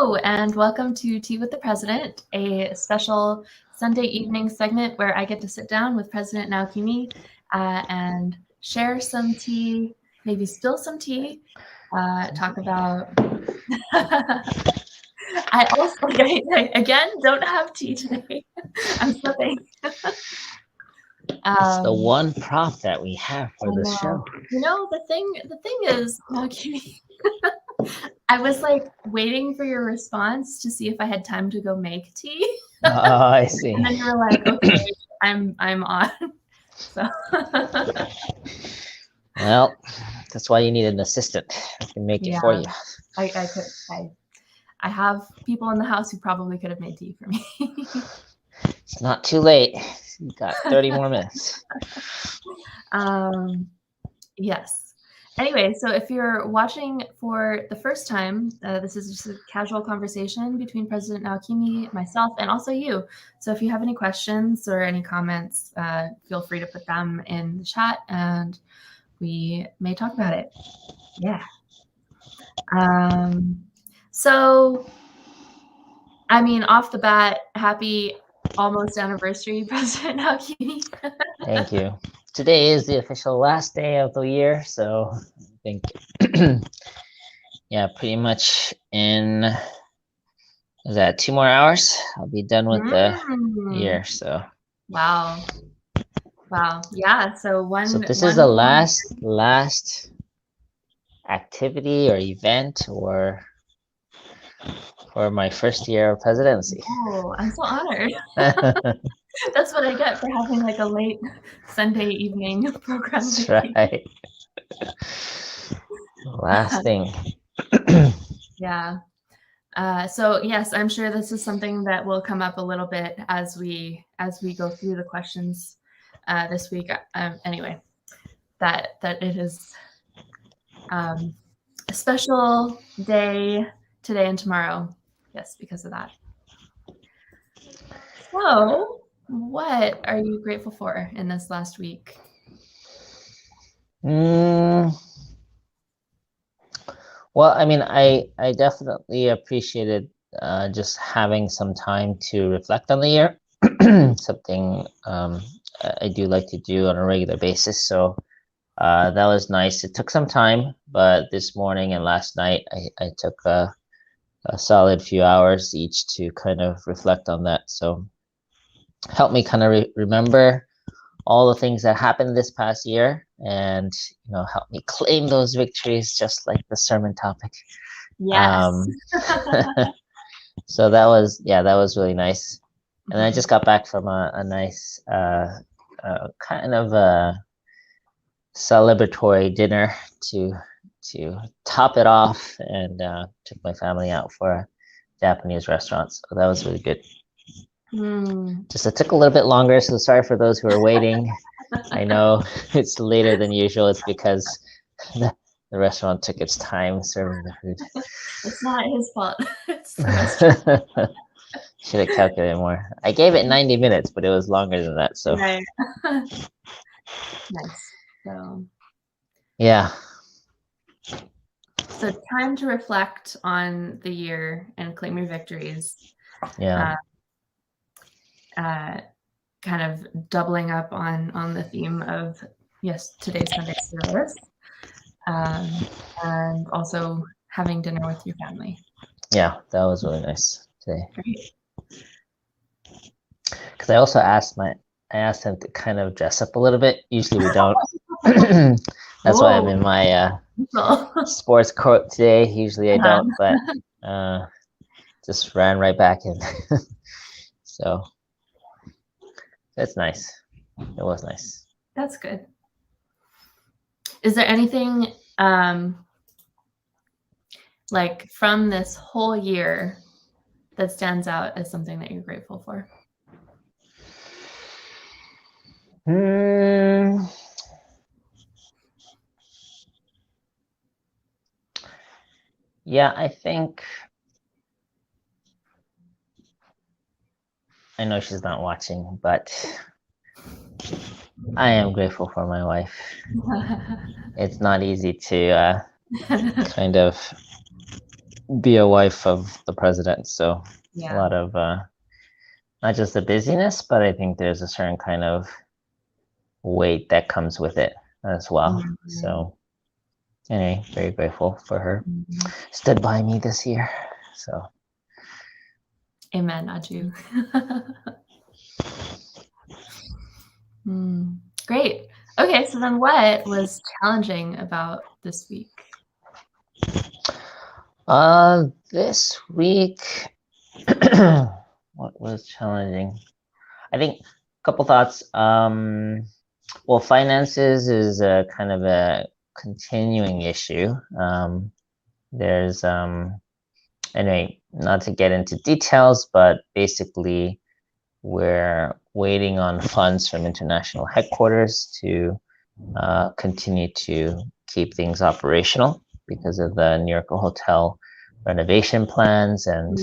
Hello, and welcome to Tea with the President, a special Sunday evening segment where I get to sit down with President Naokimi and share some tea, maybe spill some tea, talk about... I also, again, don't have tea today. I'm slipping. It's the one prop that we have for the show. You know, the thing is, Naokimi, I was like waiting for your response to see if I had time to go make tea. Oh, I see. And then you were like, okay, I'm on. So. Well, that's why you need an assistant who can make it for you. I have people in the house who probably could have made tea for me. It's not too late. You got 30 more minutes. Yes. Anyway, so if you're watching for the first time, this is just a casual conversation between President Naokimi, myself, and also you. So if you have any questions or any comments, feel free to put them in the chat and we may talk about it. Yeah. So, I mean, off the bat, happy almost anniversary, President Naokimi. Thank you. Today is the official last day of the year, so I think, yeah, pretty much in, is that 2 more hours? I'll be done with the year, so. Wow. Yeah, so this is the last activity or event or for my first year of presidency. Oh, I'm so honored. That's what I get for having like a late Sunday evening program. That's right. Last thing. Yeah. So yes, I'm sure this is something that will come up a little bit as we go through the questions this week. Anyway, that it is a special day today and tomorrow. Yes, because of that. So, what are you grateful for in this last week? Well, I mean, I definitely appreciated just having some time to reflect on the year. Something I do like to do on a regular basis. So that was nice. It took some time, but this morning and last night, I took a solid few hours each to kind of reflect on that. So help me kind of remember all the things that happened this past year and, you know, help me claim those victories, just like the sermon topic. Yes. So that was really nice. And I just got back from a nice kind of a celebratory dinner to top it off, and took my family out for a Japanese restaurant. So that was really good. Just it took a little bit longer, so sorry for those who are waiting. I know it's later than usual. It's because the restaurant took its time serving the food. It's not his fault. It's the restaurant. Should have calculated more. I gave it 90 minutes, but it was longer than that. So right. Nice. So yeah. So time to reflect on the year and claim your victories. Yeah. Kind of doubling up on the theme of today's Sunday service, and also having dinner with your family. Yeah, that was really nice today. Great. Because I also asked them to kind of dress up a little bit. Usually we don't. That's why I'm in my sports coat today. Usually I don't, but just ran right back in. So that's nice. It was nice. That's good. Is there anything like from this whole year that stands out as something that you're grateful for? Yeah, I think I know she's not watching, but I am grateful for my wife. It's not easy to kind of be a wife of the president. So a Yeah. lot of not just the busyness, but I think there's a certain kind of weight that comes with it as well. Mhm. So anyway, very grateful for her. Mhm. Stood by me this year. So Amen, Aju. Great. Okay, so then what was challenging about this week? this week, what was challenging? I think a couple thoughts. Well, finances is a kind of a continuing issue. There's anyway, not to get into details, but basically we're waiting on funds from international headquarters to continue to keep things operational because of the New York hotel renovation plans and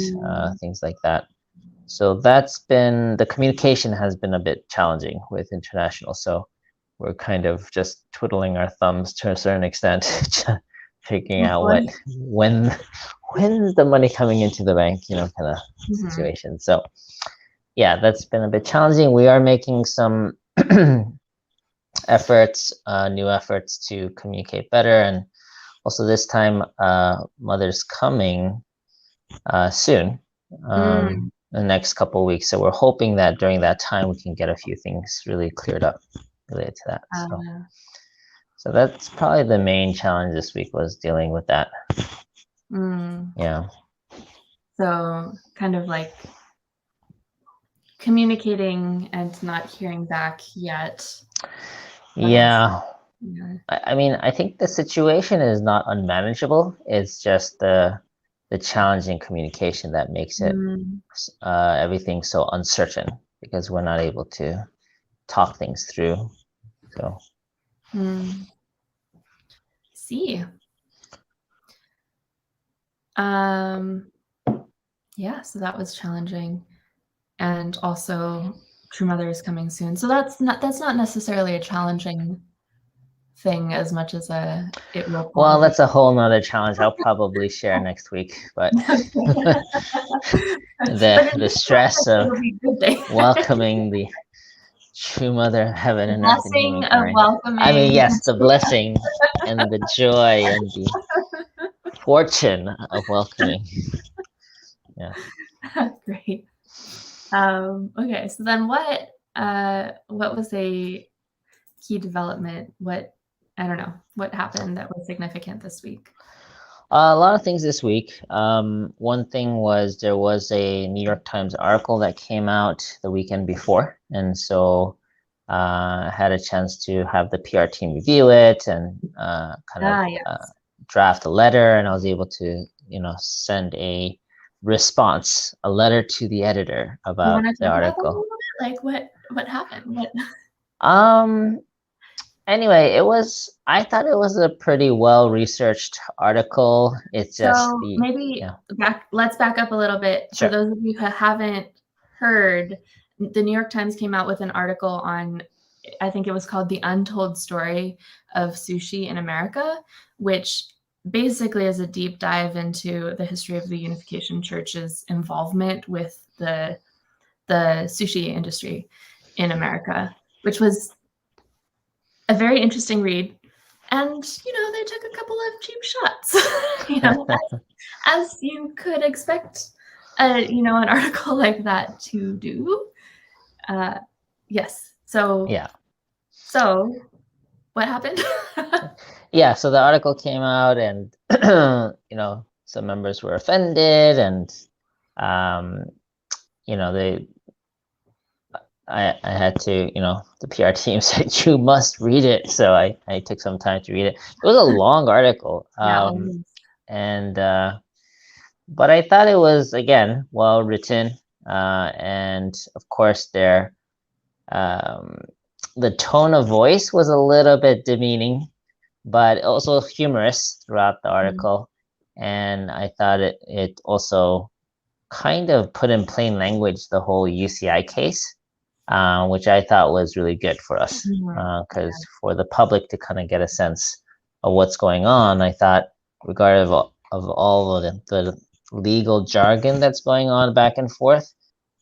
things like that. So that's been, the communication has been a bit challenging with international. So we're kind of just twiddling our thumbs to a certain extent, figuring out when's the money coming into the bank, kind of situation. So yeah, that's been a bit challenging. We are making some new efforts to communicate better. And also this time, Mother's coming soon, the next couple of weeks. So we're hoping that during that time, we can get a few things really cleared up related to that. So that's probably the main challenge this week, was dealing with that. Yeah. So kind of like communicating and not hearing back yet. Yeah. I mean, I think the situation is not unmanageable. It's just the challenging communication that makes it everything so uncertain, because we're not able to talk things through. So see. Yeah, so that was challenging. And also True Mother is coming soon. So that's not necessarily a challenging thing as much as it will. Well, that's a whole nother challenge I'll probably share next week, but the stress of welcoming the true mother of heaven and earth and blessing of welcoming. I mean, yes, the blessing and the joy and the fortune of welcoming. Yeah. Great. Okay, so then what was a key development? I don't know, what happened that was significant this week? A lot of things this week. One thing was there was a New York Times article that came out the weekend before, and so I had a chance to have the PR team review it and draft a letter, and I was able to, send a response, a letter to the editor about the article. Like what happened? Anyway, I thought it was a pretty well-researched article. It's just let's back up a little bit. Sure. For those of you who haven't heard, the New York Times came out with an article on, I think it was called The Untold Story of Sushi in America, which basically is a deep dive into the history of the Unification Church's involvement with the sushi industry in America, which was a very interesting read. And, they took a couple of cheap shots, as you could expect, an article like that to do. Yes. So, yeah. So what happened? Yeah. So the article came out and, some members were offended and, I had to, the PR team said, you must read it. So I took some time to read it. It was a long article. But I thought it was, again, well written. And of course, the tone of voice was a little bit demeaning, but also humorous throughout the article. And I thought it also kind of put in plain language the whole UCI case. Which I thought was really good for us, because for the public to kind of get a sense of what's going on, I thought, regardless all of the legal jargon that's going on back and forth.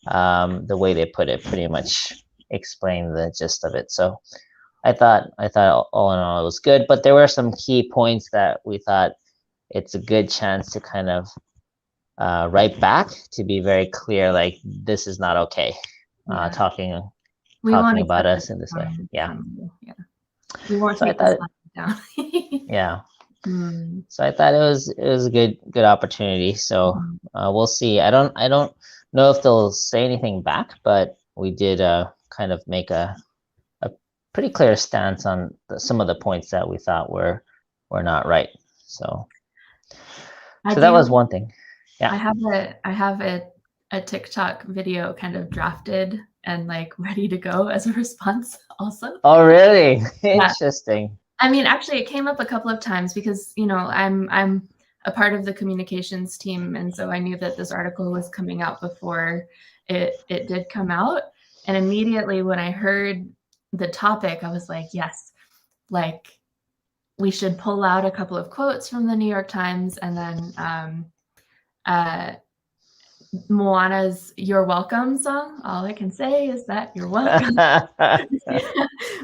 The way they put it pretty much explained the gist of it. So I thought all in all it was good, but there were some key points that we thought it's a good chance to kind of write back to be very clear, like this is not okay. Talking about us in this way. Yeah. We won't so take this down. Yeah. So I thought it was a good opportunity. So we'll see. I don't know if they'll say anything back, but we did kind of make a pretty clear stance on some of the points that we thought were not right. So that was one thing. Yeah. I have a TikTok video kind of drafted and like ready to go as a response also. Oh, really? Interesting. I mean, actually it came up a couple of times because, you know, I'm a part of the communications team. And so I knew that this article was coming out before it did come out. And immediately when I heard the topic, I was like, yes, like we should pull out a couple of quotes from the New York Times and then Moana's "You're Welcome" song. All I can say is that you're welcome.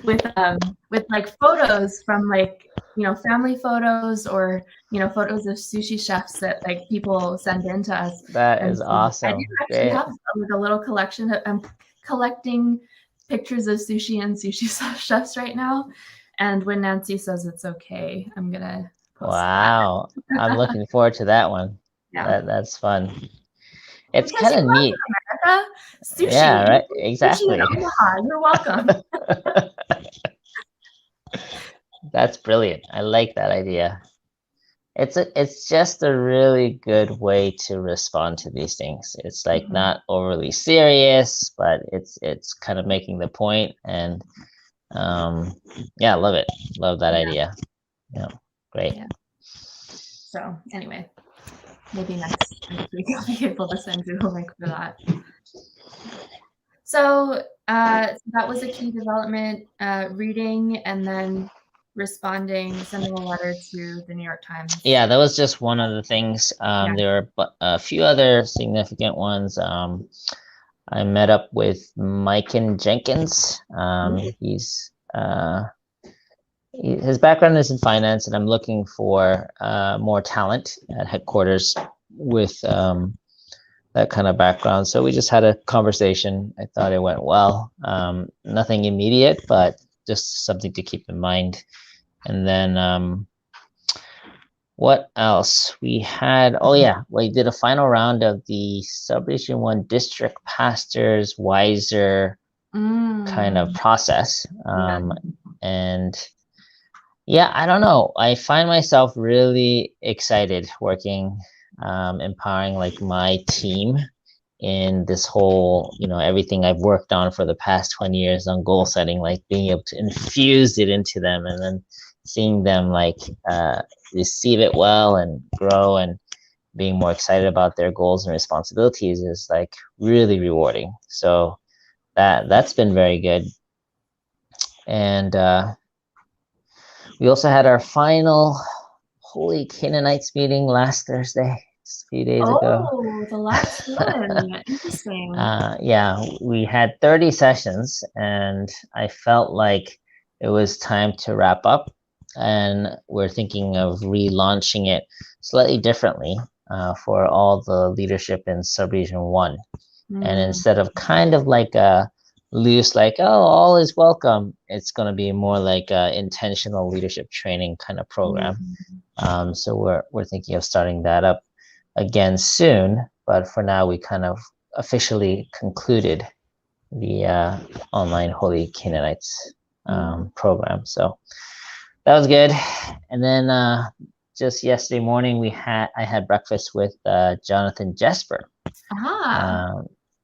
with like photos from like, you know, family photos or, you know, photos of sushi chefs that like people send in to us. That is awesome. I do actually have like a little collection. I'm collecting pictures of sushi and sushi chefs right now. And when Nancy says it's okay, I'm gonna post Wow. that. I'm looking forward to that one. Yeah. That's fun. It's because kind of neat. America. Sushi. Yeah, right. Exactly. Sushi in Omaha. You're welcome. That's brilliant. I like that idea. It's just a really good way to respond to these things. It's like not overly serious, but it's kind of making the point. And yeah, love it. Love that idea. Yeah, great. Yeah. So anyway, maybe next week I'll be able to send you a link for that. So that was a key development, reading and then responding, sending a letter to the New York Times. Yeah, that was just one of the things. There are a few other significant ones. I met up with Mikan Jenkins. He's his background is in finance, and I'm looking for more talent at headquarters with that kind of background. So we just had a conversation. I thought it went well. Nothing immediate, but just something to keep in mind. And then what else? We had, we did a final round of the Subregion 1 District Pastors Wiser kind of process. And yeah, I don't know. I find myself really excited working, empowering like my team in this whole, you know, everything I've worked on for the past 20 years on goal setting, like being able to infuse it into them and then seeing them like receive it well and grow and being more excited about their goals and responsibilities is like really rewarding. So that's been very good. And we also had our final Holy Canaanites meeting last Thursday, just a few days ago. Oh, the last one. Interesting. Yeah, we had 30 sessions, and I felt like it was time to wrap up. And we're thinking of relaunching it slightly differently for all the leadership in Subregion 1. And instead of kind of like a loose, like, oh, all is welcome, it's going to be more like a intentional leadership training kind of program. So we're thinking of starting that up again soon. But for now, we kind of officially concluded the online Holy Canaanites program. So that was good. And then just yesterday morning, I had breakfast with Jonathan Jesper.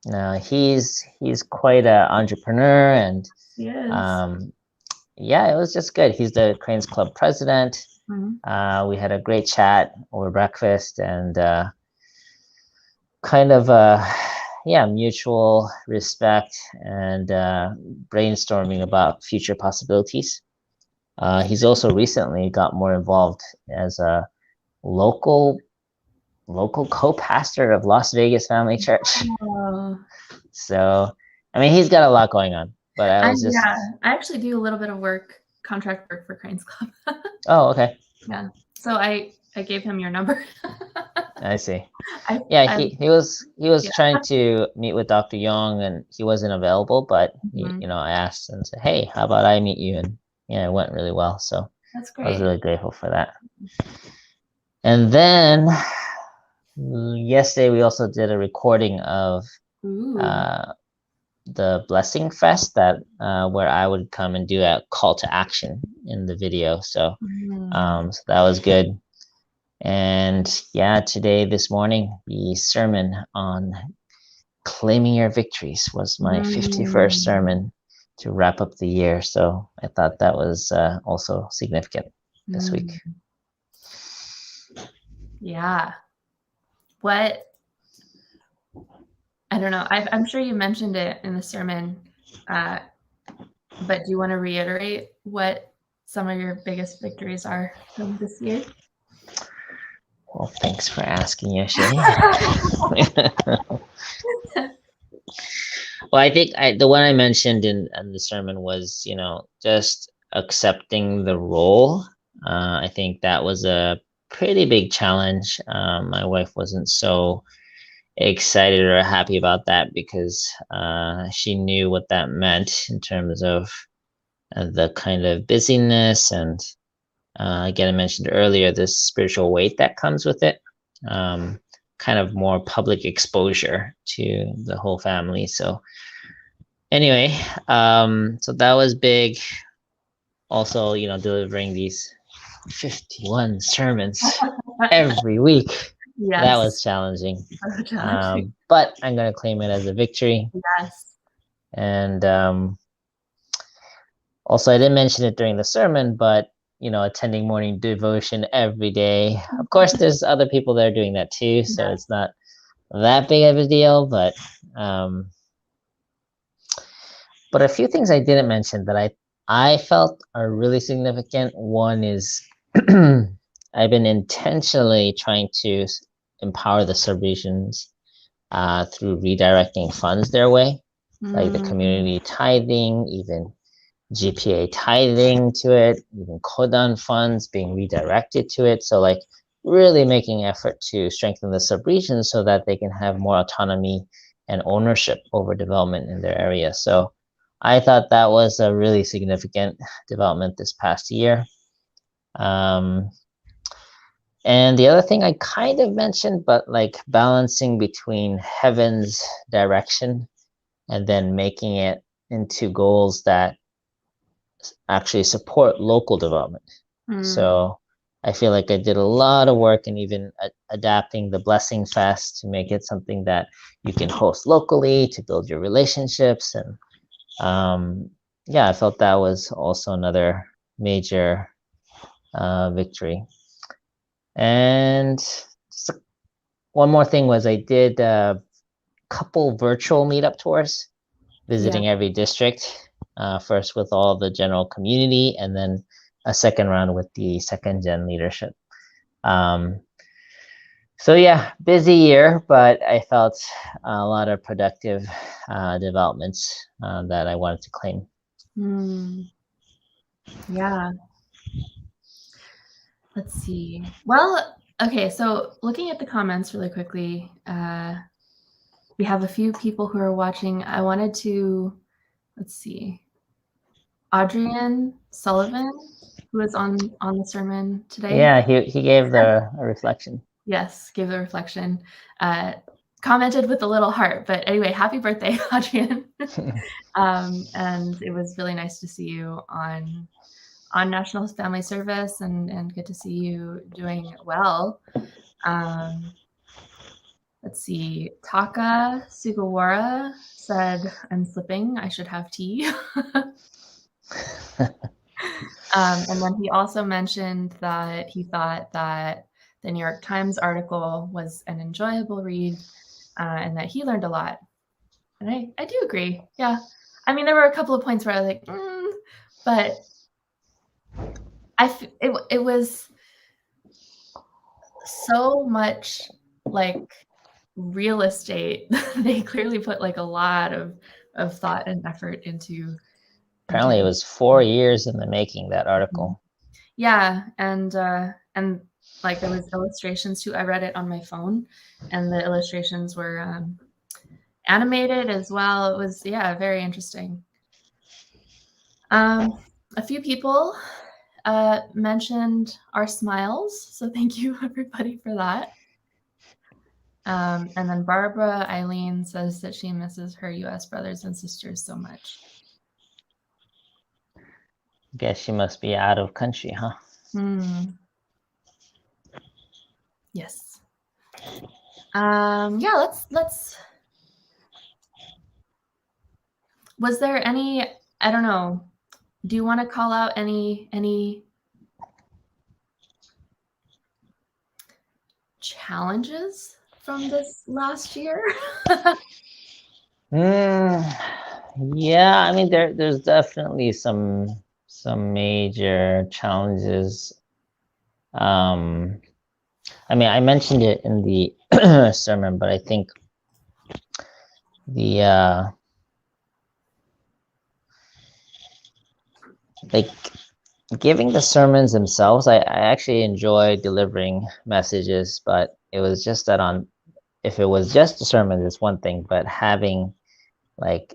Now he's quite an entrepreneur, and yeah, it was just good. He's the Cranes Club president. We had a great chat over breakfast, and kind of mutual respect and brainstorming about future possibilities. He's also recently got more involved as a local local co-pastor of Las Vegas Family Church. Oh. So, I mean, he's got a lot going on, but I was just... Yeah, I actually do a little bit of contract work for Cranes Club. Oh, okay. Yeah. So I gave him your number. I see. I He was Yeah. trying to meet with Dr. Young, and he wasn't available, but Mhm. you know, I asked and said, "Hey, how about I meet you?" And yeah, it went really well. So That's I was great. really grateful for that. And then yesterday we also did a recording of Ooh. the Blessing Fest that where I would come and do a call to action in the video. So Mm. so that was good. And yeah, this morning, the sermon on claiming your victories was my 51st Mm. sermon to wrap up the year. So I thought that was also significant this week. Mm. Yeah. What? I don't know. I'm sure you mentioned it in the sermon, but do you want to reiterate what some of your biggest victories are from this year? Well, thanks for asking, Yoshie. Well, I think the one I mentioned in the sermon was, you know, just accepting the role. I think that was a pretty big challenge. My wife wasn't so excited or happy about that because she knew what that meant in terms of the kind of busyness and again, I mentioned earlier this spiritual weight that comes with it, kind of more public exposure to the whole family. So anyway, so that was big. Also, you know, delivering these 51 sermons every week. That was Yes. challenging. So challenging. But I'm going to claim it as a victory. Yes. And also, I didn't mention it during the sermon, but you know, attending morning devotion every day. Of course, there's other people that are doing that too, so Yes. it's not that big of a deal. But a few things I didn't mention that I felt are really significant. One is I've been intentionally trying to empower the Salvatians through redirecting funds their way, like the community tithing, even GPA tithing to it, even Kodan funds being redirected to it. So like really making effort to strengthen the sub-regions so that they can have more autonomy and ownership over development in their area. So I thought that was a really significant development this past year. And the other thing I kind of mentioned, but like balancing between heaven's direction and then making it into goals that actually support local development. So I feel like I did a lot of work in even adapting the Blessing Fest to make it something that you can host locally to build your relationships. And yeah, I felt that was also another major victory. And one more thing was I did a couple virtual meetup tours, visiting every district, first with all the general community, and then a second round with the second gen leadership. So yeah, busy year, but I felt a lot of productive developments that I wanted to claim. Yeah. Let's see. Well, okay, so looking at the comments really quickly, we have a few people who are watching. I wanted to, let's see, Adrian Sullivan, who was on the sermon today. Yeah, he gave the reflection. Yes, gave the reflection. Commented with a little heart. But anyway, happy birthday, Adrian. And it was really nice to see you on National Family Service and good to see you doing well. Let's see. Taka Sugawara said, "I'm slipping. I should have tea." And then he also mentioned that he thought that the New York Times article was an enjoyable read and that he learned a lot. And I do agree. Yeah. I mean, there were a couple of points where I was like, but it was so much like real estate, they clearly put like a lot of thought and effort into. Apparently, it was 4 years in the making, that article. Yeah, and like there was illustrations too. I read it on my phone, and the illustrations were animated as well. It was very interesting. A few people mentioned our smiles, so thank you everybody for that. And then Barbara Eileen says that she misses her U.S. brothers and sisters so much. Guess she must be out of country, huh? Yes. Yeah, let's. Was there any, I don't know, do you want to call out any challenges from this last year? Yeah, I mean there's definitely some major challenges. I mean, I mentioned it in the sermon, but I think the like giving the sermons themselves, I actually enjoy delivering messages, but it was just that if it was just a sermon, it's one thing, but having like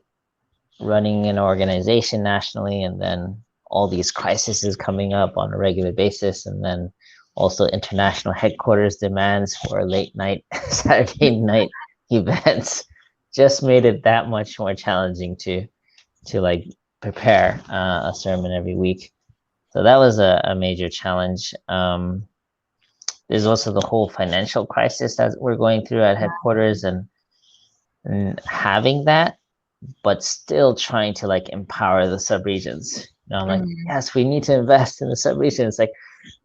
running an organization nationally and then all these crises coming up on a regular basis, and then also international headquarters demands for late night Saturday night events just made it that much more challenging to like prepare a sermon every week. So that was a major challenge. There's also the whole financial crisis that we're going through at headquarters, and having that, but still trying to like empower the subregions. I'm like, yes, we need to invest in the subregions. Like,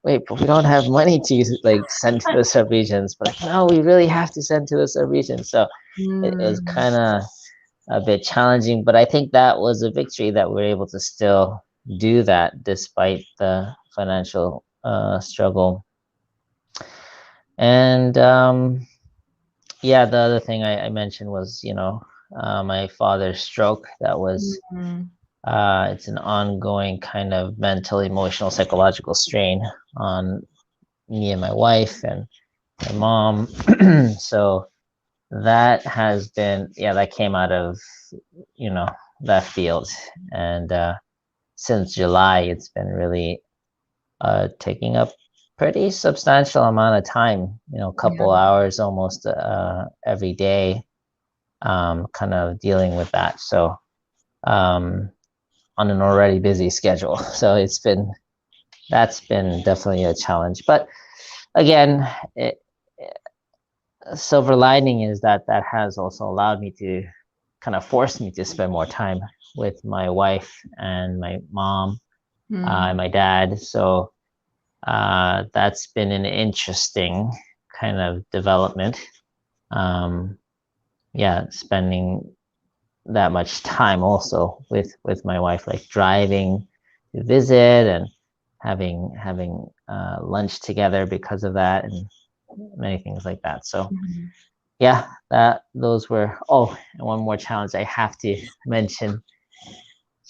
wait, but we don't have money to like send to the subregions. But like, no, we really have to send to the subregions. So it was kind of a bit challenging, but I think that was a victory that we're able to still do that despite the financial struggle. And yeah, the other thing I mentioned was, my father's stroke. That was it's an ongoing kind of mental, emotional, psychological strain on me and my wife and my mom. So that has been, that came out of, that field. And since July, it's been really taking up pretty substantial amount of time, a couple hours almost every day, kind of dealing with that. So on an already busy schedule. So that's been definitely a challenge. But again, silver lining is that has also allowed me to kind of force me to spend more time with my wife and my mom and my dad. So that's been an interesting kind of development. Spending that much time also with my wife, like driving to visit and having lunch together because of that, and many things like that. So those were. Oh, and one more challenge I have to mention,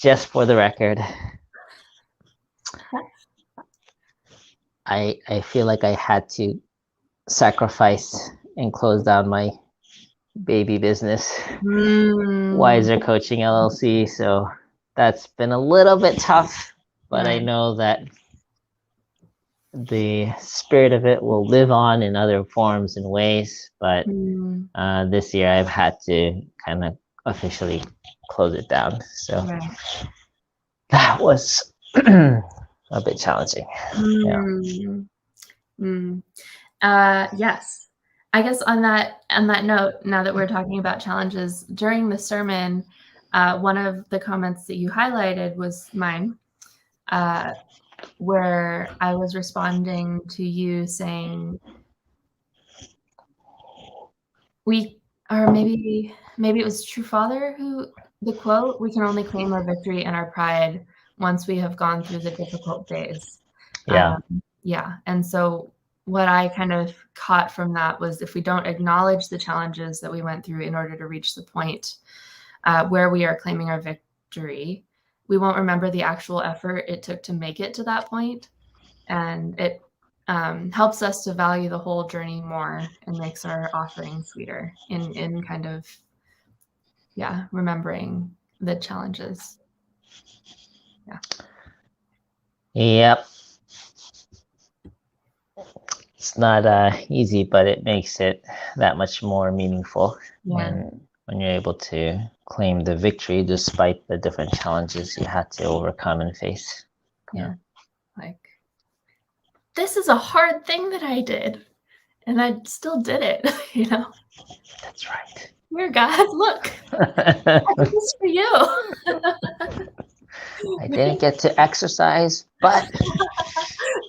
just for the record. I feel like I had to sacrifice and close down my baby business, Wiser Coaching LLC. So that's been a little bit tough, but I know that the spirit of it will live on in other forms and ways. But this year I've had to kind of officially close it down. So that was a bit challenging. Yes. I guess on that note, now that we're talking about challenges, during the sermon, one of the comments that you highlighted was mine, where I was responding to you saying, maybe it was True Father who, the quote, "We can only claim our victory and our pride once we have gone through the difficult days." And so what I kind of caught from that was if we don't acknowledge the challenges that we went through in order to reach the point where we are claiming our victory, we won't remember the actual effort it took to make it to that point. And it helps us to value the whole journey more and makes our offering sweeter in kind of, remembering the challenges. Yeah. Yep. It's not easy, but it makes it that much more meaningful when you're able to claim the victory despite the different challenges you had to overcome and face. Yeah. Like, this is a hard thing that I did, and I still did it, you know? That's right. Dear God, look, I did this for you. I didn't get to exercise, but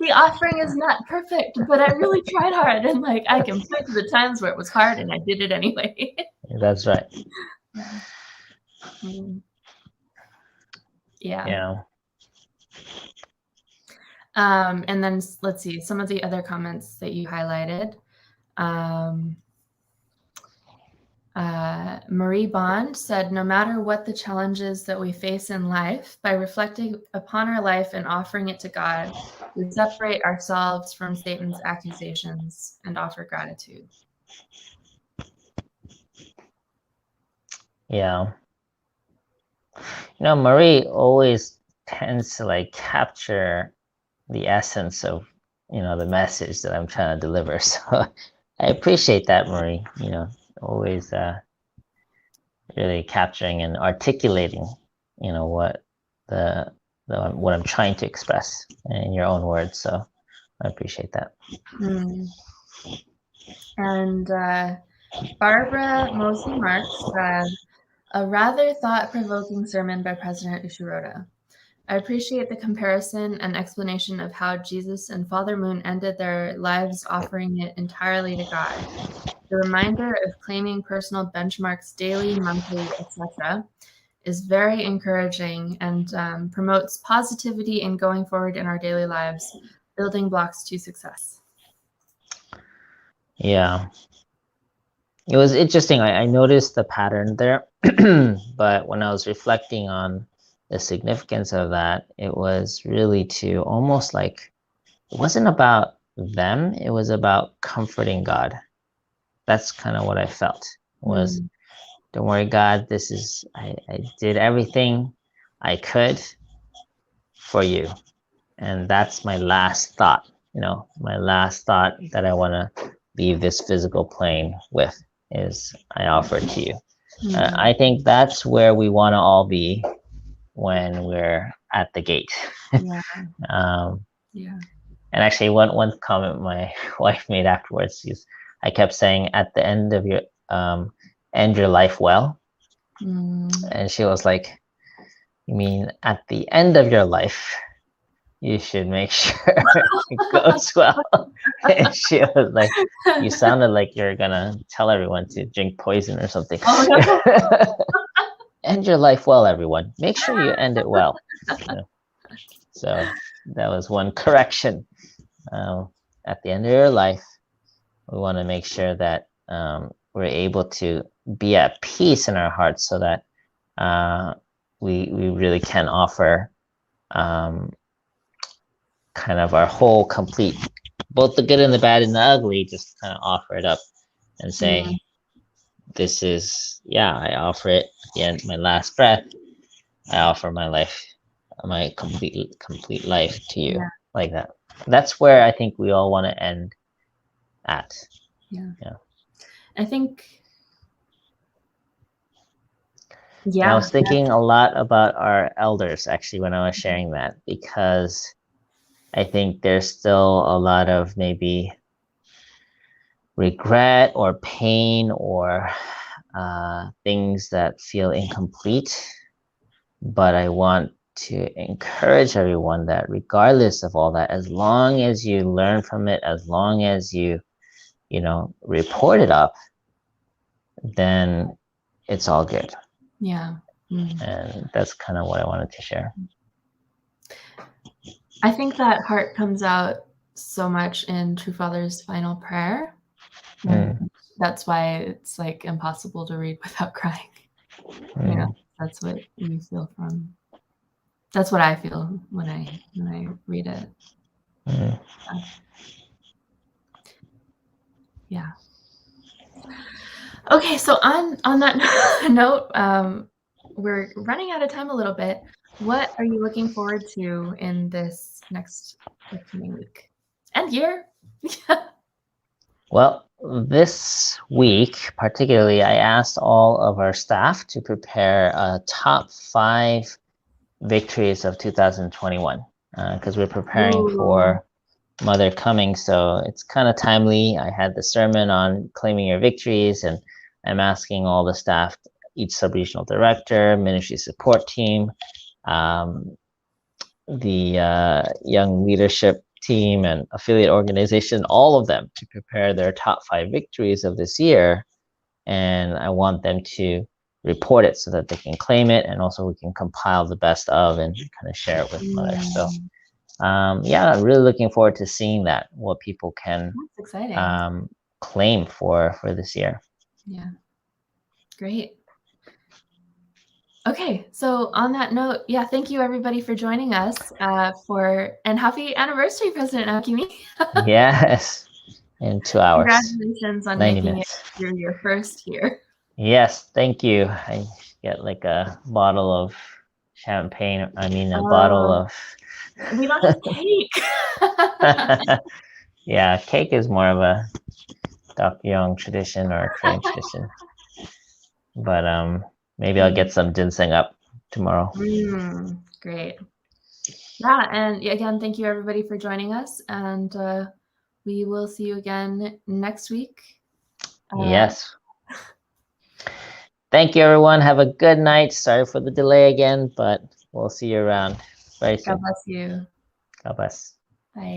the offering is not perfect, but I really tried hard, and like I can point to the times where it was hard, and I did it anyway. That's right. Yeah. Yeah. And then let's see some of the other comments that you highlighted. Marie Bond said, no matter what the challenges that we face in life, by reflecting upon our life and offering it to God, we separate ourselves from Satan's accusations and offer gratitude. Yeah. Marie always tends to like capture the essence of, the message that I'm trying to deliver. So I appreciate that, Marie, always really capturing and articulating, what what I'm trying to express in your own words. So I appreciate that. And Barbara Mosley Marks said, a rather thought-provoking sermon by President Naokimi. I appreciate the comparison and explanation of how Jesus and Father Moon ended their lives offering it entirely to God. The reminder of claiming personal benchmarks daily, monthly, etc. is very encouraging and promotes positivity in going forward in our daily lives, building blocks to success. Yeah. It was interesting. I noticed the pattern there, but when I was reflecting on the significance of that, it was really to almost like, it wasn't about them, it was about comforting God. That's kind of what I felt was, don't worry, God, I did everything I could for you. And that's my last thought, my last thought that I want to leave this physical plane with is I offer it to you. I think that's where we want to all be when we're at the gate. And actually one comment my wife made afterwards is, I kept saying, at the end of your end your life well. And she was like, you mean at the end of your life you should make sure it goes well? And she was like, you sounded like you're gonna tell everyone to drink poison or something. End your life well, everyone. Make sure you end it well. So that was one correction. At the end of your life, we want to make sure that we're able to be at peace in our hearts, so that we really can offer kind of our whole complete, both the good and the bad and the ugly, just kind of offer it up and say, this is, I offer it at the end, my last breath. I offer my life, my complete life to you, like that. That's where I think we all want to end at. I think, and I was thinking a lot about our elders actually when I was sharing that, because I think there's still a lot of maybe regret or pain or things that feel incomplete. But I want to encourage everyone that regardless of all that, as long as you learn from it, as long as you, report it up, then it's all good. And that's kind of what I wanted to share. I think that heart comes out so much in True Father's final prayer. Mm. That's why it's like impossible to read without crying. You know, that's what you feel from. That's what I feel when I read it. Yeah. Okay, so on that note, we're running out of time a little bit. What are you looking forward to in this next upcoming week and year? Well, this week, particularly, I asked all of our staff to prepare a top 5 victories of 2021 because we're preparing for Mother coming. So it's kind of timely. I had the sermon on claiming your victories, and I'm asking all the staff, each sub-regional director, ministry support team, the young leadership team and affiliate organization, all of them to prepare their top 5 victories of this year. And I want them to report it so that they can claim it, and also we can compile the best of and kind of share it with Mother. So yeah, I'm really looking forward to seeing that, what people can claim for this year. Yeah, great. Okay, so on that note, yeah, thank you everybody for joining us and happy anniversary, President Naokimi. Yes, in 2 hours. Congratulations on making it through your first year. Yes, thank you. I get like a bottle of champagne. I mean, a bottle of. We don't have cake. Yeah, cake is more of a Dakgyong tradition or a Korean tradition. But maybe I'll get some ginseng up tomorrow. Great. Yeah, and again, thank you everybody for joining us, and we will see you again next week. Yes. Thank you, everyone. Have a good night. Sorry for the delay again, but we'll see you around very soon. God bless you. God bless. Bye.